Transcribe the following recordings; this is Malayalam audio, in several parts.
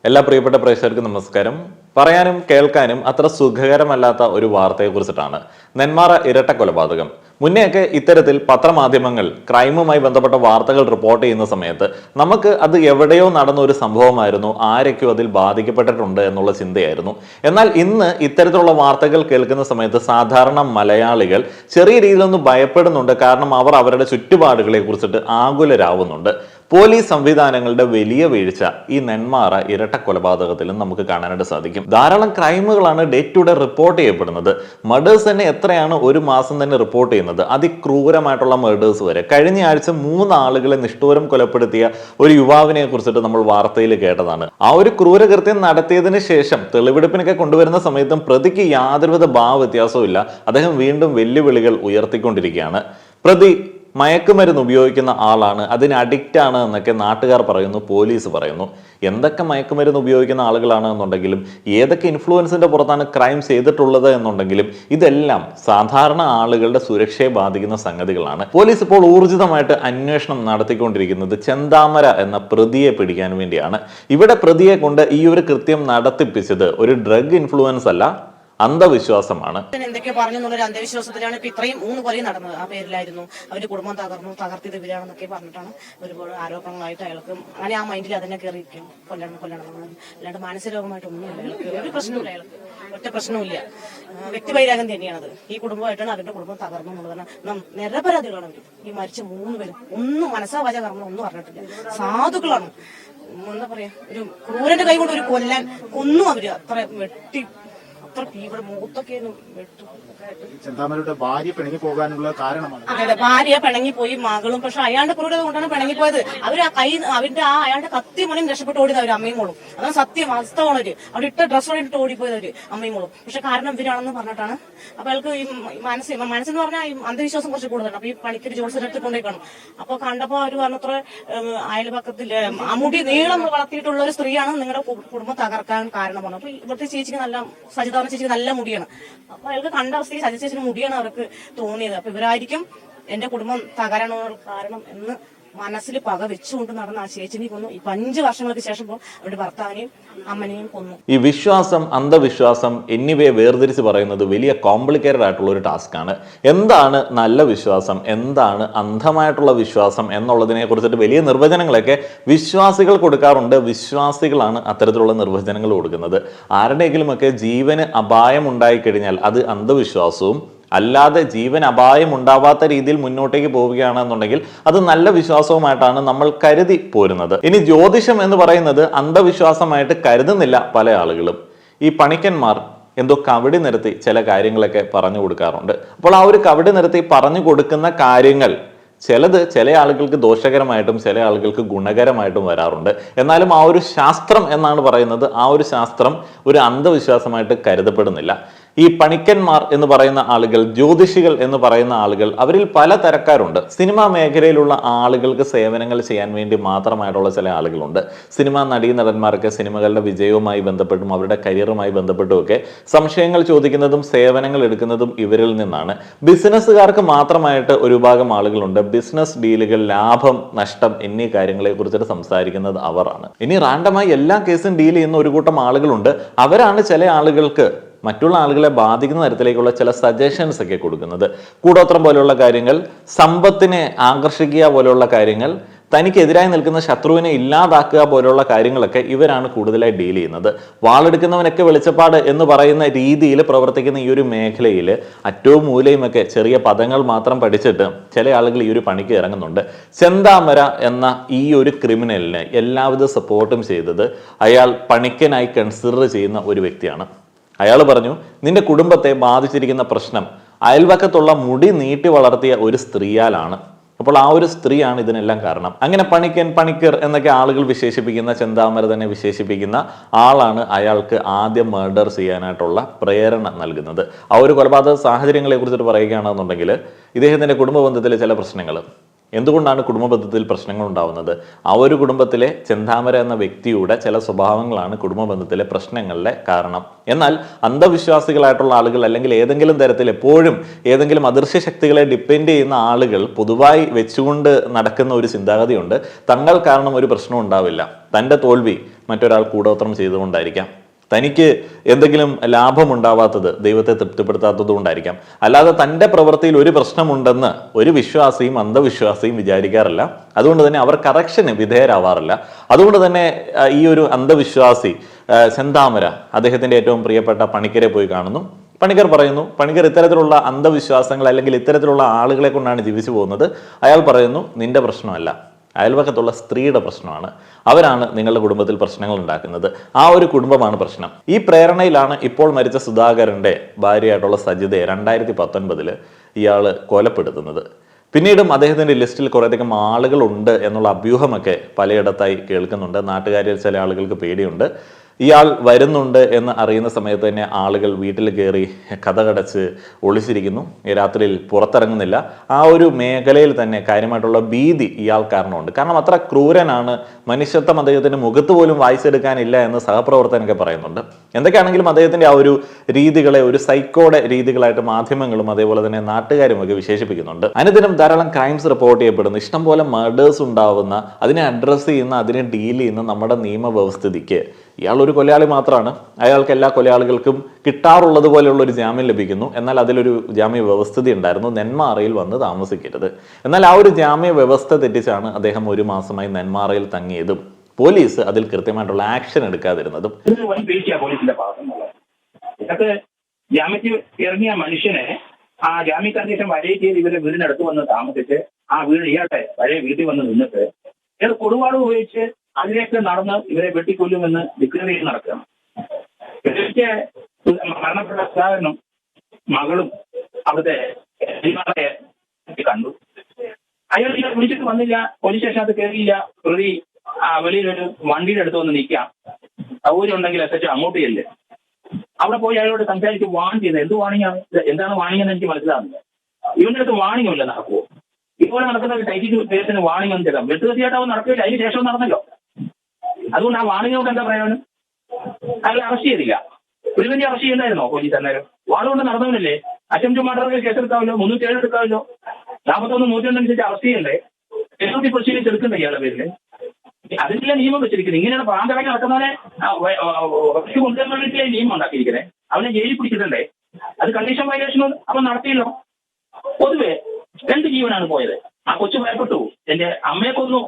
എല്ലാ പ്രിയപ്പെട്ട പ്രേക്ഷകർക്കും നമസ്കാരം. പറയാനും കേൾക്കാനും അത്ര സുഖകരമല്ലാത്ത ഒരു വാർത്തയെക്കുറിച്ചിട്ടാണ്. നെന്മാറ ഇരട്ട കൊലപാതകം. മുന്നെയൊക്കെ ഇത്തരത്തിൽ പത്രമാധ്യമങ്ങൾ ക്രൈമുമായി ബന്ധപ്പെട്ട വാർത്തകൾ റിപ്പോർട്ട് ചെയ്യുന്ന സമയത്ത് നമുക്ക് അത് എവിടെയോ നടന്ന ഒരു സംഭവമായിരുന്നു, ആരൊക്കെയോ അതിൽ ബാധിക്കപ്പെട്ടിട്ടുണ്ട് എന്നുള്ള ചിന്തയായിരുന്നു. എന്നാൽ ഇന്ന് ഇത്തരത്തിലുള്ള വാർത്തകൾ കേൾക്കുന്ന സമയത്ത് സാധാരണ മലയാളികൾ ചെറിയ രീതിയിലൊന്ന് ഭയപ്പെടുന്നുണ്ട്. കാരണം അവർ അവരുടെ ചുറ്റുപാടുകളെ കുറിച്ചിട്ട് ആകുലരാവുന്നുണ്ട്. പോലീസ് സംവിധാനങ്ങളുടെ വലിയ വീഴ്ച ഈ നെന്മാറ ഇരട്ട കൊലപാതകത്തിലും നമുക്ക് കാണാനായിട്ട് സാധിക്കും. ധാരാളം ക്രൈമുകളാണ് ഡേ ടു ഡേ റിപ്പോർട്ട് ചെയ്യപ്പെടുന്നത്. മർഡേഴ്സ് തന്നെ എത്രയാണ് ഒരു മാസം തന്നെ റിപ്പോർട്ട് ചെയ്യുന്നത്, അതിക്രൂരമായിട്ടുള്ള മർഡേഴ്സ് വരെ. കഴിഞ്ഞ ആഴ്ച 3 ആളുകളെ നിഷ്ഠൂരം കൊലപ്പെടുത്തിയ ഒരു യുവാവിനെ കുറിച്ചിട്ട് നമ്മൾ വാർത്തയിൽ കേട്ടതാണ്. ആ ഒരു ക്രൂരകൃത്യം നടത്തിയതിന് ശേഷം തെളിവെടുപ്പിനൊക്കെ കൊണ്ടുവരുന്ന സമയത്തും പ്രതിക്ക് യാതൊരുവിധ ഭാവവ്യത്യാസവും ഇല്ല. അദ്ദേഹം വീണ്ടും വെല്ലുവിളികൾ ഉയർത്തിക്കൊണ്ടിരിക്കുകയാണ്. പ്രതി മയക്കുമരുന്ന് ഉപയോഗിക്കുന്ന ആളാണ്, അതിന് അഡിക്റ്റ് ആണ് എന്നൊക്കെ നാട്ടുകാർ പറയുന്നു, പോലീസ് പറയുന്നു. എന്തൊക്കെ മയക്കുമരുന്ന് ഉപയോഗിക്കുന്ന ആളുകളാണ് എന്നുണ്ടെങ്കിലും, ഏതൊക്കെ ഇൻഫ്ലുവൻസിന്റെ പുറത്താണ് ക്രൈം ചെയ്തിട്ടുള്ളത് എന്നുണ്ടെങ്കിലും, ഇതെല്ലാം സാധാരണ ആളുകളുടെ സുരക്ഷയെ ബാധിക്കുന്ന സംഗതികളാണ്. പോലീസ് ഇപ്പോൾ ഊർജിതമായിട്ട് അന്വേഷണം നടത്തിക്കൊണ്ടിരിക്കുന്നത് ചെന്താമര എന്ന പ്രതിയെ പിടിക്കാൻ വേണ്ടിയാണ്. ഇവിടെ പ്രതിയെ കൊണ്ട് ഈ ഒരു കൃത്യം നടത്തിപ്പിച്ചത് ഒരു ഡ്രഗ് ഇൻഫ്ലുവൻസ് അല്ല, അന്ധവിശ്വാസമാണ്. എന്തൊക്കെ പറഞ്ഞു എന്നുള്ളൊരു അന്ധവിശ്വാസത്തിലാണ് ഇപ്പൊ ഇത്രയും 3 കൊലയും നടന്നത്. ആ പേരിലായിരുന്നു അവരുടെ കുടുംബം തകർത്തിയത് ഇവരാണെന്നൊക്കെ പറഞ്ഞിട്ടാണ് ഒരുപാട് ആരോപണങ്ങളായിട്ട് അയാൾക്ക് അങ്ങനെ ആ മൈൻഡിൽ അതിനെ കയറിയിരിക്കും. കൊല്ലണം അല്ലാണ്ട് മാനസികരോഗമായിട്ടൊന്നുമില്ല അയാൾക്ക്, ഒരു പ്രശ്നമില്ല അയാൾക്ക്, ഒറ്റ പ്രശ്നവുമില്ല. വ്യക്തിവൈരാഗ്യം തന്നെയാണത്. ഈ കുടുംബമായിട്ടാണ് അവരുടെ കുടുംബം തകർന്നു എന്നുള്ളതാണ്. നിരപരാധികളാണ് അവർ. ഈ മരിച്ച 3 പേരും ഒന്നും മനസ്സാ വാച കർമ്മം ഒന്നും പറഞ്ഞിട്ടില്ല, സാധുക്കളാണ്. എന്താ പറയാ, ഒരു ക്രൂരന്റെ കൈ കൊണ്ട് ഒരു കൊന്നും അവര് അത്ര വെട്ടി ചെന്താമരയുടെ ഭാര്യ പിണങ്ങി പോകാനുള്ള കാരണമാണ്. അതെ, ഭാര്യ പിണങ്ങിപ്പോയി, മകളും. പക്ഷെ അയാളുടെ ക്രൂരത കൊണ്ടാണ് പിണങ്ങിപ്പോയത്. അവര് ആ കൈ അവന്റെ അയാളുടെ കത്തി മണിയും രക്ഷപ്പെട്ട് ഓടിയത് അവര് അമ്മയും മോളും. അതാണ് സത്യം, വാസ്തവമാണ്. അവര് അവിടെ ഇട്ട ഡ്രസ്സോടെ ഇട്ട് ഓടിപ്പോയത് അവര് അമ്മയും മോളും. പക്ഷെ കാരണം ഇവരാണെന്ന് പറഞ്ഞിട്ടാണ്. അപ്പൊ അയാൾക്ക് ഈ മനസ്സെന്ന് പറഞ്ഞാൽ ഈ അന്ധവിശ്വാസം കുറച്ച് കൂടുതലാണ്. അപ്പൊ ഈ പണിക്കൊരു ജോത്സ്യരെടുത്ത് കൊണ്ടേക്കാണ്. അപ്പൊ കണ്ടപ്പോ അവര് പറഞ്ഞത്ര അയൽപക്കത്തില് ആ മുടി നീളം വളർത്തിയിട്ടുള്ള ഒരു സ്ത്രീയാണ് നിങ്ങളുടെ കുടുംബം തകർക്കാൻ കാരണമാണ്. അപ്പൊ ഇവിടുത്തെ ചേച്ചിക്ക് നല്ല സജിത ചേച്ചിക്ക് നല്ല മുടിയാണ്. അപ്പൊ അയാൾക്ക് കണ്ട അവസ്ഥയിൽ സജിത ചേച്ചിയുടെ മുടിയാണ് അവർക്ക് തോന്നിയത്. അപ്പൊ ഇവരായിരിക്കും എന്റെ കുടുംബം തകരാനുള്ള കാരണം എന്ന് മനസ്സിൽ പക വെച്ചുകൊണ്ട് നടന്ന ആ ചേച്ചിനെ കൊന്നു. ഇപ്പൊ 5 വർഷങ്ങൾക്ക് ശേഷം അവരുടെ ഭർത്താവിനെയും അമ്മനെയും കൊന്നു. ഈ വിശ്വാസം, അന്ധവിശ്വാസം എന്നിവയെ വേർതിരിച്ച് പറയുന്നത് വലിയ കോംപ്ലിക്കേറ്റഡ് ആയിട്ടുള്ള ഒരു ടാസ്ക് ആണ്. എന്താണ് നല്ല വിശ്വാസം, എന്താണ് അന്ധമായിട്ടുള്ള വിശ്വാസം എന്നുള്ളതിനെ കുറിച്ചിട്ട് വലിയ നിർവചനങ്ങളൊക്കെ വിശ്വാസികൾ കൊടുക്കാറുണ്ട്. വിശ്വാസികളാണ് അത്തരത്തിലുള്ള നിർവചനങ്ങൾ കൊടുക്കുന്നത്. ആരുടെയെങ്കിലുമൊക്കെ ജീവന് അപായം ഉണ്ടായിക്കഴിഞ്ഞാൽ അത് അന്ധവിശ്വാസവും, അല്ലാതെ ജീവൻ അപായം ഉണ്ടാവാത്ത രീതിയിൽ മുന്നോട്ടേക്ക് പോവുകയാണെന്നുണ്ടെങ്കിൽ അത് നല്ല വിശ്വാസവുമായിട്ടാണ് നമ്മൾ കരുതി പോരുന്നത്. ഇനി ജ്യോതിഷം എന്ന് പറയുന്നത് അന്ധവിശ്വാസമായിട്ട് കരുതുന്നില്ല പല ആളുകളും. ഈ പണിക്കന്മാർ എന്തോ കവടി നിരത്തി ചില കാര്യങ്ങളൊക്കെ പറഞ്ഞു കൊടുക്കാറുണ്ട്. അപ്പോൾ ആ ഒരു കവടി നിരത്തി പറഞ്ഞു കൊടുക്കുന്ന കാര്യങ്ങൾ ചിലത് ചില ആളുകൾക്ക് ദോഷകരമായിട്ടും ചില ആളുകൾക്ക് ഗുണകരമായിട്ടും വരാറുണ്ട്. എന്നാലും ആ ഒരു ശാസ്ത്രം എന്നാണ് പറയുന്നത്, ആ ഒരു ശാസ്ത്രം ഒരു അന്ധവിശ്വാസമായിട്ട് കരുതപ്പെടുന്നില്ല. ഈ പണിക്കന്മാർ എന്ന് പറയുന്ന ആളുകൾ, ജ്യോതിഷികൾ എന്ന് പറയുന്ന ആളുകൾ, അവരിൽ പല തരക്കാരുണ്ട്. സിനിമാ മേഖലയിലുള്ള ആളുകൾക്ക് സേവനങ്ങൾ ചെയ്യാൻ വേണ്ടി മാത്രമായിട്ടുള്ള ചില ആളുകളുണ്ട്. സിനിമാ നടീനടന്മാർക്ക് സിനിമകളുടെ വിജയവുമായി ബന്ധപ്പെട്ടും അവരുടെ കരിയറുമായി ബന്ധപ്പെട്ടുമൊക്കെ സംശയങ്ങൾ ചോദിക്കുന്നതും സേവനങ്ങൾ എടുക്കുന്നതും ഇവരിൽ നിന്നാണ്. ബിസിനസ്സുകാർക്ക് മാത്രമായിട്ട് ഒരു വിഭാഗം ആളുകളുണ്ട്. ബിസിനസ് ഡീലുകൾ, ലാഭം നഷ്ടം എന്നീ കാര്യങ്ങളെ കുറിച്ചിട്ട് സംസാരിക്കുന്നത് അവരാണ്. ഇനി റാൻഡമായി എല്ലാ കേസും ഡീൽ ചെയ്യുന്ന ഒരു കൂട്ടം ആളുകളുണ്ട്. അവരാണ് ചില ആളുകൾക്ക് മറ്റുള്ള ആളുകളെ ബാധിക്കുന്ന തരത്തിലേക്കുള്ള ചില സജഷൻസ് ഒക്കെ കൊടുക്കുന്നത്. കൂടോത്രം പോലെയുള്ള കാര്യങ്ങൾ, സമ്പത്തിനെ ആകർഷിക്കുക പോലെയുള്ള കാര്യങ്ങൾ, തനിക്കെതിരായി നിൽക്കുന്ന ശത്രുവിനെ ഇല്ലാതാക്കുക പോലെയുള്ള കാര്യങ്ങളൊക്കെ ഇവരാണ് കൂടുതലായി ഡീൽ ചെയ്യുന്നത്. വാളെടുക്കുന്നവനൊക്കെ വെളിച്ചപ്പാട് എന്ന് പറയുന്ന രീതിയിൽ പ്രവർത്തിക്കുന്ന ഈ ഒരു മേഖലയിൽ അറ്റവും മൂലയുമൊക്കെ ചെറിയ പദങ്ങൾ മാത്രം പഠിച്ചിട്ട് ചില ആളുകൾ ഈ ഒരു പണിക്ക് ഇറങ്ങുന്നുണ്ട്. ചെന്താമര എന്ന ഈ ഒരു ക്രിമിനലിന് എല്ലാവിധ സപ്പോർട്ടും ചെയ്തത് അയാൾ പണിക്കനായി കൺസിഡർ ചെയ്യുന്ന ഒരു വ്യക്തിയാണ്. അയാൾ പറഞ്ഞു, നിന്റെ കുടുംബത്തെ ബാധിച്ചിരിക്കുന്ന പ്രശ്നം അയൽവക്കത്തുള്ള മുടി നീട്ടി വളർത്തിയ ഒരു സ്ത്രീയാലാണ്. അപ്പോൾ ആ ഒരു സ്ത്രീയാണ് ഇതിനെല്ലാം കാരണം. അങ്ങനെ പണിക്കർ എന്നൊക്കെ ആളുകൾ വിശേഷിപ്പിക്കുന്ന, ചെന്താമര തന്നെ വിശേഷിപ്പിക്കുന്ന ആളാണ് അയാൾക്ക് ആദ്യം മർഡർ ചെയ്യാനായിട്ടുള്ള പ്രേരണ നൽകുന്നത്. ആ ഒരു കൊലപാതക സാഹചര്യങ്ങളെ കുറിച്ചിട്ട് പറയുകയാണെന്നുണ്ടെങ്കിൽ ഇദ്ദേഹത്തിന്റെ കുടുംബ ബന്ധത്തിലെ ചില പ്രശ്നങ്ങൾ, എന്തുകൊണ്ടാണ് കുടുംബബന്ധത്തിൽ പ്രശ്നങ്ങൾ ഉണ്ടാവുന്നത്? ആ ഒരു കുടുംബത്തിലെ ചെന്താമര എന്ന വ്യക്തിയുടെ ചില സ്വഭാവങ്ങളാണ് കുടുംബബന്ധത്തിലെ പ്രശ്നങ്ങളുടെ കാരണം. എന്നാൽ അന്ധവിശ്വാസികളായിട്ടുള്ള ആളുകൾ, അല്ലെങ്കിൽ ഏതെങ്കിലും തരത്തിൽ എപ്പോഴും ഏതെങ്കിലും അദൃശ്യ ശക്തികളെ ഡിപ്പെൻഡ് ചെയ്യുന്ന ആളുകൾ പൊതുവായി വെച്ചുകൊണ്ട് നടക്കുന്ന ഒരു ചിന്താഗതിയുണ്ട്, തങ്ങൾ കാരണം ഒരു പ്രശ്നം ഉണ്ടാവില്ല. തൻ്റെ തോൽവി മറ്റൊരാൾ കൂടോത്രം ചെയ്തുകൊണ്ടായിരിക്കാം. തനിക്ക് എന്തെങ്കിലും ലാഭമുണ്ടാവാത്തത് ദൈവത്തെ തൃപ്തിപ്പെടുത്താത്തത് കൊണ്ടായിരിക്കാം. അല്ലാതെ തൻ്റെ പ്രവൃത്തിയിൽ ഒരു പ്രശ്നമുണ്ടെന്ന് ഒരു വിശ്വാസിയും അന്ധവിശ്വാസിയും വിചാരിക്കാറില്ല. അതുകൊണ്ട് തന്നെ അവർ കറക്ഷന് വിധേയരാവാറില്ല. അതുകൊണ്ട് തന്നെ ഈ ഒരു അന്ധവിശ്വാസി ചെന്താമര അദ്ദേഹത്തിൻ്റെ ഏറ്റവും പ്രിയപ്പെട്ട പണിക്കരെ പോയി കാണുന്നു. പണിക്കർ പറയുന്നു, പണിക്കർ ഇത്തരത്തിലുള്ള അന്ധവിശ്വാസങ്ങൾ അല്ലെങ്കിൽ ഇത്തരത്തിലുള്ള ആളുകളെ കൊണ്ടാണ് ജീവിച്ചു പോകുന്നത്. അയാൾ പറയുന്നു, നിന്റെ പ്രശ്നമല്ല, അയൽവക്കത്തുള്ള സ്ത്രീയുടെ പ്രശ്നമാണ്. അവരാണ് നിങ്ങളുടെ കുടുംബത്തിൽ പ്രശ്നങ്ങൾ ഉണ്ടാക്കുന്നത്. ആ ഒരു കുടുംബമാണ് പ്രശ്നം. ഈ പ്രേരണയിലാണ് ഇപ്പോൾ മരിച്ച സുധാകരൻ്റെ ഭാര്യയായിട്ടുള്ള സജിതയെ 2019 ഇയാൾ കൊലപ്പെടുത്തുന്നത്. പിന്നീടും അദ്ദേഹത്തിൻ്റെ ലിസ്റ്റിൽ കുറേയധികം ആളുകളുണ്ട് എന്നുള്ള അഭ്യൂഹമൊക്കെ പലയിടത്തായി കേൾക്കുന്നുണ്ട്. നാട്ടുകാരിൽ ചില ആളുകൾക്ക് പേടിയുണ്ട്. ഇയാൾ വരുന്നുണ്ട് എന്ന് അറിയുന്ന സമയത്ത് തന്നെ ആളുകൾ വീട്ടിൽ കയറി കതകടച്ച് ഒളിച്ചിരിക്കുന്നു. രാത്രിയിൽ പുറത്തിറങ്ങുന്നില്ല. ആ ഒരു മേഖലയിൽ തന്നെ കാര്യമായിട്ടുള്ള ഭീതി ഇയാൾ കാരണമുണ്ട്. കാരണം അത്ര ക്രൂരനാണ്, മനുഷ്യത്വം അദ്ദേഹത്തിൻ്റെ മുഖത്ത് പോലും വായിച്ചെടുക്കാനില്ല എന്ന് സഹപ്രവർത്തകനൊക്കെ പറയുന്നുണ്ട്. എന്തൊക്കെയാണെങ്കിലും അദ്ദേഹത്തിൻ്റെ ആ ഒരു രീതികളെ ഒരു സൈക്കോയുടെ രീതികളായിട്ട് മാധ്യമങ്ങളും അതേപോലെ തന്നെ നാട്ടുകാരും ഒക്കെ വിശേഷിപ്പിക്കുന്നുണ്ട്. അനുദിനം ധാരാളം ക്രൈംസ് റിപ്പോർട്ട് ചെയ്യപ്പെടുന്നു. ഇഷ്ടംപോലെ മർഡേഴ്സ് ഉണ്ടാവുന്ന, അതിനെ അഡ്രസ്സ് ചെയ്യുന്ന, അതിനെ ഡീൽ ചെയ്യുന്ന നമ്മുടെ നിയമവ്യവസ്ഥിതിക്ക് ഇയാൾ ഒരു കൊലയാളി മാത്രമാണ്. അയാൾക്ക് എല്ലാ കൊലയാളികൾക്കും കിട്ടാറുള്ളത് പോലെയുള്ള ഒരു ജാമ്യം ലഭിക്കുന്നു. എന്നാൽ അതിലൊരു ജാമ്യ വ്യവസ്ഥിതി ഉണ്ടായിരുന്നു, നെന്മാറയിൽ വന്ന് താമസിക്കരുത്. എന്നാൽ ആ ഒരു ജാമ്യ വ്യവസ്ഥ തെറ്റിച്ചാണ് അദ്ദേഹം 1 മാസമായി നെന്മാറയിൽ തങ്ങിയതും പോലീസ് അതിൽ കൃത്യമായിട്ടുള്ള ആക്ഷൻ എടുക്കാതിരുന്നതും. പോലീസിന്റെ ഭാഗത്തുനിന്നുള്ളത് ജാമ്യത്തിൽ ഇറങ്ങിയ മനുഷ്യനെ ആ ജാമ്യ കണ്ടീഷൻ വരയിൽ ചെയ്ത് ഇവരെ വീടിനടുത്ത് വന്ന് താമസിച്ച് ആ വീട് ഇയാളുടെ പഴയ വീട്ടിൽ വന്ന് നിന്നിട്ട് ഇയാൾ കൊടുവാട് ഉപയോഗിച്ച് അതിലേക്ക് നടന്ന് ഇവരെ വെട്ടിക്കൊല്ലുമെന്ന് ഡിക്ലെയർ ചെയ്ത് നടക്കുകയാണ്. മരണപ്പെട്ട സുധാകരനും മകളും അവിടുത്തെ കണ്ടു. അയാൾ ഇയാൾ വിളിച്ചിട്ട് വന്നില്ല, പോലീസ് സ്റ്റേഷനകത്ത് കയറിയില്ല. പ്രതി വെളിയിലൊരു വണ്ടിയുടെ അടുത്ത് വന്ന് നിൽക്കാം, സൗകര്യം ഉണ്ടെങ്കിൽ എസ് അങ്ങോട്ട് ചെല്ല്. അവിടെ പോയി അയാളോട് സംസാരിച്ച് വാണിംഗ് ചെയ്യുന്നത്. എന്ത് വാണിംഗാണ്, എന്താണ് വാണിംഗ് എന്ന് എനിക്ക് മനസ്സിലാകുന്നില്ല. ഇവന്റെ അടുത്ത് വാണിംഗ് ഇല്ല, നടക്കുമോ? ഇപ്പോൾ നടക്കുന്ന ഒരു ടൈറ്റിൽ കേസിന് വാണിംഗ് ഒന്നും ചെയ്താൽ വെട്ടുകത്തിയായിട്ട് അവൻ നടക്കില്ല. അതിന് ശേഷം നടന്നല്ലോ. അതുകൊണ്ട് ആ വാണിംഗ് എന്താ പ്രയോജനം? അയാളെ അറസ്റ്റ് ചെയ്തില്ല. ഒരു വലിയ അറസ്റ്റ് ചെയ്യുന്നായിരുന്നോ പോലീസ്? അന്നേരം വാളുകൊണ്ട് നടന്നവനല്ലേ. അറ്റംപ്റ്റ് മർഡറിൽ കേസെടുക്കാമല്ലോ, 307 എടുക്കാമല്ലോ. 41, 102 അനുസരിച്ച് അറസ്റ്റ് ചെയ്യണ്ടേ? എൻഒടി പ്രൊസീഡിങ്സ് എടുക്കണ്ടേ ഇയാളുടെ പേരില്? അതിനുള്ള നിയമം വെച്ചിരിക്കുന്നത്. ഇങ്ങനെയാണ് പ്രാന്തരാക്കി നടക്കുന്നവനെ കൊണ്ടുവരുന്ന വീട്ടിലെ നിയമം ഉണ്ടാക്കിയിരിക്കുന്നത്. അവനെ ജയിലിൽ പിടിച്ചിട്ടുണ്ടേ. അത് കണ്ടീഷൻ വയലേഷനും അവൻ നടത്തിയല്ലോ. പൊതുവെ 2 ജീവനാണ് പോയത്. ആ കൊച്ചു ഭയപ്പെട്ടു, എന്റെ അമ്മയെ കൊന്നു,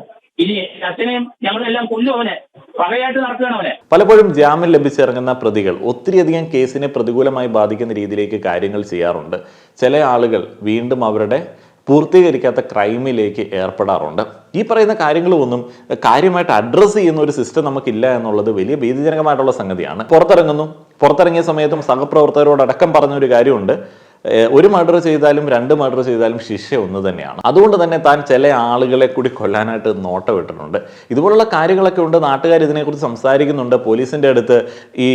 ഇനി അച്ഛനെയും ഞങ്ങളെല്ലാം കൊല്ലും, അവനെ പകയായിട്ട് നടക്കുകയാണ് അവനെ. പലപ്പോഴും ജാമ്യം ലഭിച്ചിറങ്ങുന്ന പ്രതികൾ ഒത്തിരിയധികം കേസിനെ പ്രതികൂലമായി ബാധിക്കുന്ന രീതിയിലേക്ക് കാര്യങ്ങൾ ചെയ്യാറുണ്ട്. ചില ആളുകൾ വീണ്ടും അവരുടെ പൂർത്തീകരിക്കാത്ത ക്രൈമിലേക്ക് ഏർപ്പെടാറുണ്ട്. ഈ പറയുന്ന കാര്യങ്ങളൊന്നും കാര്യമായിട്ട് അഡ്രസ്സ് ചെയ്യുന്ന ഒരു സിസ്റ്റം നമുക്കില്ല എന്നുള്ളത് വലിയ ഭീതിജനകമായിട്ടുള്ള സംഗതിയാണ്. പുറത്തിറങ്ങിയ സമയത്തും സഹപ്രവർത്തകരോടക്കം പറഞ്ഞൊരു കാര്യമുണ്ട്, 1 മർഡർ ചെയ്താലും 2 മർഡർ ചെയ്താലും ശിക്ഷ ഒന്ന് തന്നെയാണ്. അതുകൊണ്ട് തന്നെ താൻ ചില ആളുകളെ കൂടി കൊല്ലാനായിട്ട് നോട്ടമിട്ടിട്ടുണ്ട്. ഇതുപോലുള്ള കാര്യങ്ങളൊക്കെ ഉണ്ട്. നാട്ടുകാർ ഇതിനെക്കുറിച്ച് സംസാരിക്കുന്നുണ്ട്. പോലീസിൻ്റെ അടുത്ത് ഈ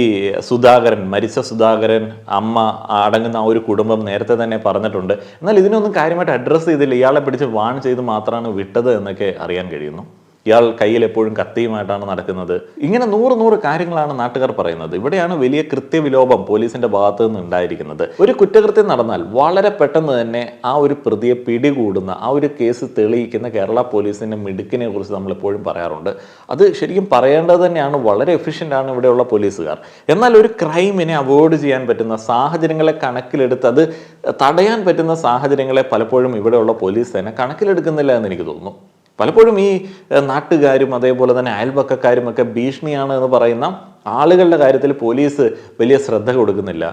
മരിച്ച സുധാകരൻ, അമ്മ അടങ്ങുന്ന ആ ഒരു കുടുംബം നേരത്തെ തന്നെ പറഞ്ഞിട്ടുണ്ട്. എന്നാൽ ഇതിനൊന്നും കാര്യമായിട്ട് അഡ്രസ്സ് ചെയ്തില്ല. ഇയാളെ പിടിച്ച് വാൺ ചെയ്ത് മാത്രമാണ് വിട്ടത് എന്നൊക്കെ അറിയാൻ കഴിയുന്നു. ഇയാൾ കയ്യിൽ എപ്പോഴും കത്തിയുമായിട്ടാണ് നടക്കുന്നത്. ഇങ്ങനെ 100 കാര്യങ്ങളാണ് നാട്ടുകാർ പറയുന്നത്. ഇവിടെയാണ് വലിയ കൃത്യവിലോപം പോലീസിന്റെ ഭാഗത്ത് നിന്ന് ഉണ്ടായിരിക്കുന്നത്. ഒരു കുറ്റകൃത്യം നടന്നാൽ വളരെ പെട്ടെന്ന് തന്നെ ആ ഒരു പ്രതിയെ പിടികൂടുന്ന, ആ ഒരു കേസ് തെളിയിക്കുന്ന കേരള പോലീസിന്റെ മിടുക്കിനെ കുറിച്ച് നമ്മൾ എപ്പോഴും പറയാറുണ്ട്. അത് ശരിക്കും പറയേണ്ടത് തന്നെയാണ്. വളരെ എഫിഷ്യൻ്റ് ആണ് ഇവിടെയുള്ള പോലീസുകാർ. എന്നാൽ ഒരു ക്രൈമിനെ അവോയ്ഡ് ചെയ്യാൻ പറ്റുന്ന സാഹചര്യങ്ങളെ കണക്കിലെടുത്ത് അത് തടയാൻ പറ്റുന്ന സാഹചര്യങ്ങളെ പലപ്പോഴും ഇവിടെയുള്ള പോലീസ് തന്നെ കണക്കിലെടുക്കുന്നില്ല എന്ന് എനിക്ക് തോന്നുന്നു. പലപ്പോഴും ഈ നാട്ടുകാരും അതേപോലെ തന്നെ അയൽപക്കക്കാരും ഒക്കെ ഭീഷണിയാണ് എന്ന് പറയുന്ന ആളുകളുടെ കാര്യത്തിൽ പോലീസ് വലിയ ശ്രദ്ധ കൊടുക്കുന്നില്ല.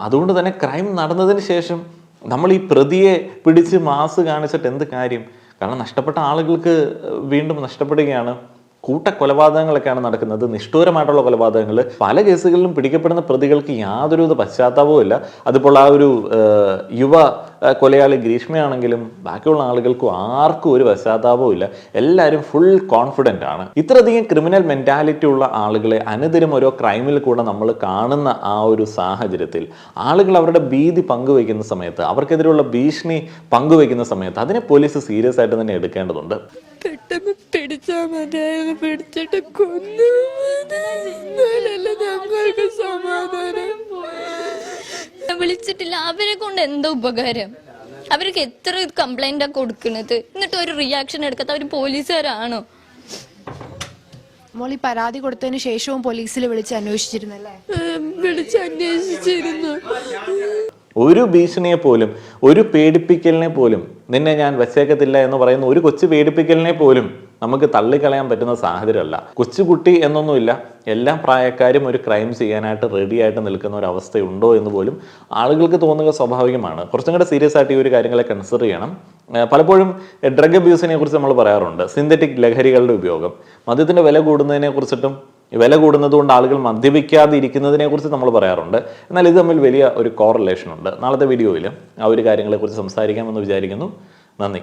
അതുകൊണ്ട് തന്നെ ക്രൈം നടന്നതിന് ശേഷം നമ്മൾ ഈ പ്രതിയെ പിടിച്ച് മാസ് കാണിച്ചിട്ട് എന്ത് കാര്യം? കാരണം നഷ്ടപ്പെട്ട ആളുകൾക്ക് വീണ്ടും നഷ്ടപ്പെടുകയാണ്. കൂട്ടക്കൊലപാതകങ്ങളൊക്കെയാണ് നടക്കുന്നത്, നിഷ്ഠൂരമായിട്ടുള്ള കൊലപാതകങ്ങൾ. പല കേസുകളിലും പിടിക്കപ്പെടുന്ന പ്രതികൾക്ക് യാതൊരു പശ്ചാത്താപവും ഇല്ല. അതിപ്പോൾ ആ ഒരു യുവ കൊലയാളി ഗ്രീഷ്മയാണെങ്കിലും ബാക്കിയുള്ള ആളുകൾക്കും ആർക്കും ഒരു പശ്ചാത്താപവും ഇല്ല. എല്ലാവരും ഫുൾ കോൺഫിഡൻ്റ് ആണ്. ഇത്രയധികം ക്രിമിനൽ മെൻറ്റാലിറ്റി ഉള്ള ആളുകളെ അനുദിനം ഓരോ ക്രൈമിൽ കൂടെ നമ്മൾ കാണുന്ന ആ ഒരു സാഹചര്യത്തിൽ ആളുകൾ അവരുടെ ഭീതി പങ്കുവയ്ക്കുന്ന സമയത്ത്, അവർക്കെതിരെയുള്ള ഭീഷണി പങ്കുവയ്ക്കുന്ന സമയത്ത് അതിനെ പോലീസ് സീരിയസ് ആയിട്ട് തന്നെ എടുക്കേണ്ടതുണ്ട്. പെട്ടെന്ന് പിടിച്ചാ മതിയായിരുന്നു, പിടിച്ചിട്ട് കൊന്നു ഞങ്ങൾക്ക് സമാധാനം. വിളിച്ചിട്ടില്ല. അവരെ കൊണ്ട് എന്താ ഉപകാരം? അവർക്ക് എത്ര കംപ്ലൈന്റാ കൊടുക്കുന്നത്, എന്നിട്ട് ഒരു റിയാക്ഷൻ എടുക്കാത്ത അവർ പോലീസുകാരാണോ? മോളി പരാതി കൊടുത്തതിന് ശേഷവും പോലീസിൽ വിളിച്ച് അന്വേഷിച്ചിരുന്നല്ലേ? വിളിച്ചന്വേഷിച്ചിരുന്നു. ഒരു ഭീഷണിയെ പോലും, ഒരു പേടിപ്പിക്കലിനെ പോലും, നിന്നെ ഞാൻ വെച്ചേക്കത്തില്ല എന്ന് പറയുന്ന ഒരു കൊച്ചു പേടിപ്പിക്കലിനെ പോലും നമുക്ക് തള്ളിക്കളയാൻ പറ്റുന്ന സാഹചര്യമല്ല. കൊച്ചുകുട്ടി എന്നൊന്നുമില്ല, എല്ലാ പ്രായക്കാരും ഒരു ക്രൈം ചെയ്യാനായിട്ട് റെഡി ആയിട്ട് നിൽക്കുന്ന ഒരു അവസ്ഥയുണ്ടോ എന്ന് പോലും ആളുകൾക്ക് തോന്നുക സ്വാഭാവികമാണ്. കുറച്ചും കൂടെ സീരിയസ് ആയിട്ട് ഈ ഒരു കാര്യങ്ങളെ കൺസിഡർ ചെയ്യണം. പലപ്പോഴും ഡ്രഗ് അബ്യൂസിനെ കുറിച്ച് നമ്മൾ പറയാറുണ്ട്, സിന്തറ്റിക് ലഹരികളുടെ ഉപയോഗം, മദ്യത്തിന്റെ വില കൂടുന്നതിനെ കുറിച്ചിട്ടും വില കൂടുന്നതുകൊണ്ട് ആളുകൾ മദ്യപിക്കാതെ ഇരിക്കുന്നതിനെ കുറിച്ച് നമ്മൾ പറയാറുണ്ട്. എന്നാൽ ഇത് തമ്മിൽ വലിയ ഒരു കോറിലേഷൻ ഉണ്ട്. നാളത്തെ വീഡിയോയിൽ ആ ഒരു കാര്യങ്ങളെക്കുറിച്ച് സംസാരിക്കാമെന്ന് വിചാരിക്കുന്നു. നന്ദി.